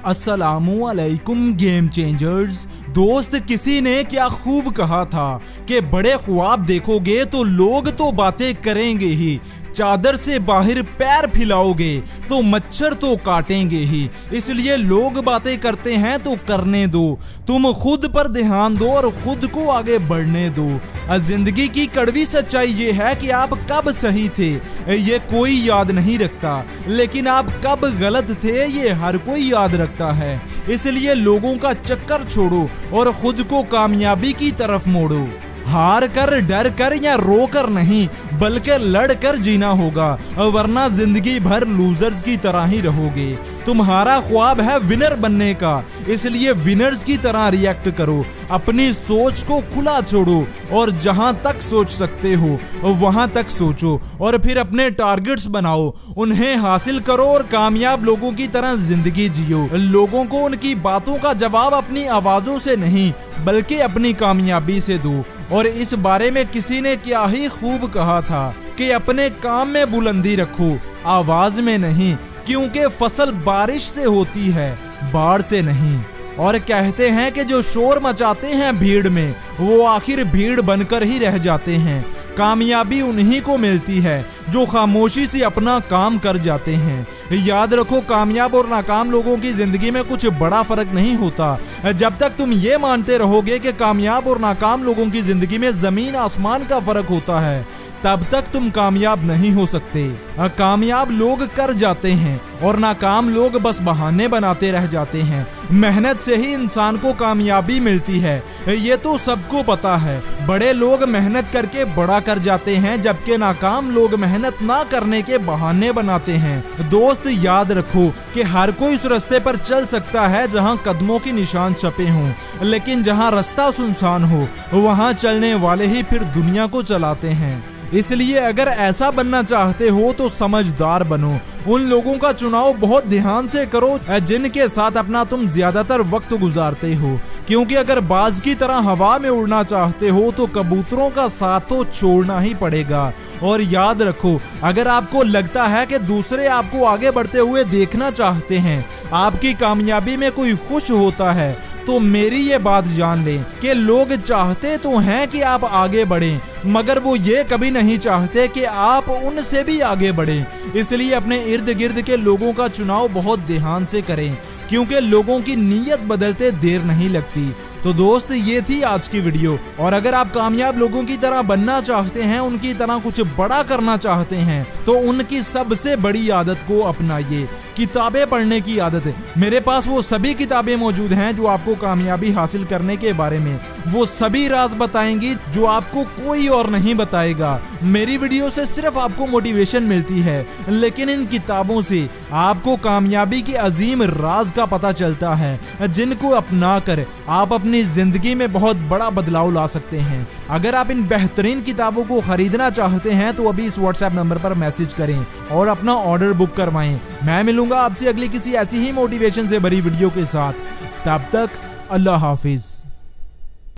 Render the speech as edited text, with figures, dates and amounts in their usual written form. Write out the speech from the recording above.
अस्सलामुअलैकुम game changers. दोस्त, किसी ने क्या खूब कहा था कि बड़े ख्वाब देखोगे तो लोग तो बातें करेंगे ही, चादर से बाहर पैर फैलाओगे तो मच्छर तो काटेंगे ही। इसलिए लोग बातें करते हैं तो करने दो, तुम खुद पर ध्यान दो और खुद को आगे बढ़ने दो। जिंदगी की कड़वी सच्चाई ये है कि आप कब सही थे ये कोई याद नहीं रखता, लेकिन आप कब गलत थे ये हर कोई याद रखता है। इसलिए लोगों का चक्कर छोड़ो और खुद को कामयाबी की तरफ मोड़ो। हार कर, डर कर या रो कर नहीं, बल्कि लड़ कर जीना होगा, वरना जिंदगी भर लूजर्स की तरह ही रहोगे। तुम्हारा ख्वाब है विनर बनने का, इसलिए विनर्स की तरह रिएक्ट करो। अपनी सोच को खुला छोड़ो और जहां तक सोच सकते हो वहां तक सोचो और फिर अपने टारगेट्स बनाओ, उन्हें हासिल करो और कामयाब लोगों की तरह जिंदगी जियो। लोगों को उनकी बातों का जवाब अपनी आवाजों से नहीं बल्कि अपनी कामयाबी से दो। और इस बारे में किसी ने क्या ही खूब कहा था कि अपने काम में बुलंदी रखो, आवाज में नहीं, क्योंकि फसल बारिश से होती है, बाढ़ से नहीं। और कहते हैं कि जो शोर मचाते हैं भीड़ में वो आखिर भीड़ बनकर ही रह जाते हैं। कामयाबी उन्हीं को मिलती है जो खामोशी से अपना काम कर जाते हैं। याद रखो, कामयाब और नाकाम लोगों की जिंदगी में कुछ बड़ा फर्क नहीं होता। जब तक तुम ये मानते रहोगे कि कामयाब और नाकाम लोगों की जिंदगी में जमीन आसमान का फर्क होता है, तब तक तुम कामयाब नहीं हो सकते। कामयाब लोग कर जाते हैं और नाकाम लोग बस बहाने बनाते रह जाते हैं। मेहनत से ही इंसान को कामयाबी मिलती है, ये तो सबको पता है। बड़े लोग मेहनत करके बड़ा कर जाते हैं, जबकि नाकाम लोग मेहनत ना करने के बहाने बनाते हैं। दोस्त, याद रखो कि हर कोई उस रास्ते पर चल सकता है जहां कदमों के निशान छपे हों, लेकिन जहां रास्ता सुनसान हो वहां चलने वाले ही फिर दुनिया को चलाते हैं। इसलिए अगर ऐसा बनना चाहते हो तो समझदार बनो। उन लोगों का चुनाव बहुत ध्यान से करो जिनके साथ अपना तुम ज्यादातर वक्त गुजारते हो, क्योंकि अगर बाज की तरह हवा में उड़ना चाहते हो तो कबूतरों का साथ तो छोड़ना ही पड़ेगा। और याद रखो, अगर आपको लगता है कि दूसरे आपको आगे बढ़ते हुए देखना चाहते हैं, आपकी कामयाबी में कोई खुश होता है, तो मेरी ये बात जान लें कि लोग चाहते तो हैं कि आप आगे बढ़ें, मगर वो ये कभी नहीं चाहते कि आप उनसे भी आगे बढ़ें। इसलिए अपने इर्द गिर्द के लोगों का चुनाव बहुत ध्यान से करें, क्योंकि लोगों की नीयत बदलते देर नहीं लगती। तो दोस्त, ये थी आज की वीडियो। और अगर आप कामयाब लोगों की तरह बनना चाहते हैं, उनकी तरह कुछ बड़ा करना चाहते हैं, तो उनकी सबसे बड़ी आदत को अपनाइए, किताबें पढ़ने की आदत। मेरे पास वो सभी किताबें मौजूद हैं जो आपको कामयाबी हासिल करने के बारे में वो सभी राज बताएंगी जो आपको कोई और नहीं बताएगा। मेरी वीडियो से सिर्फ आपको मोटिवेशन मिलती है, लेकिन इन किताबों से आपको कामयाबी के अजीम राज का पता चलता है, जिनको अपना कर आप अपनी जिंदगी में बहुत बड़ा बदलाव ला सकते हैं। अगर आप इन बेहतरीन किताबों को खरीदना चाहते हैं तो अभी इस व्हाट्सएप नंबर पर मैसेज करें और अपना ऑर्डर बुक करवाएं। मैं मिलूंगा आपसे अगली किसी ऐसी ही मोटिवेशन से भरी वीडियो के साथ। तब तक अल्लाह हाफिज।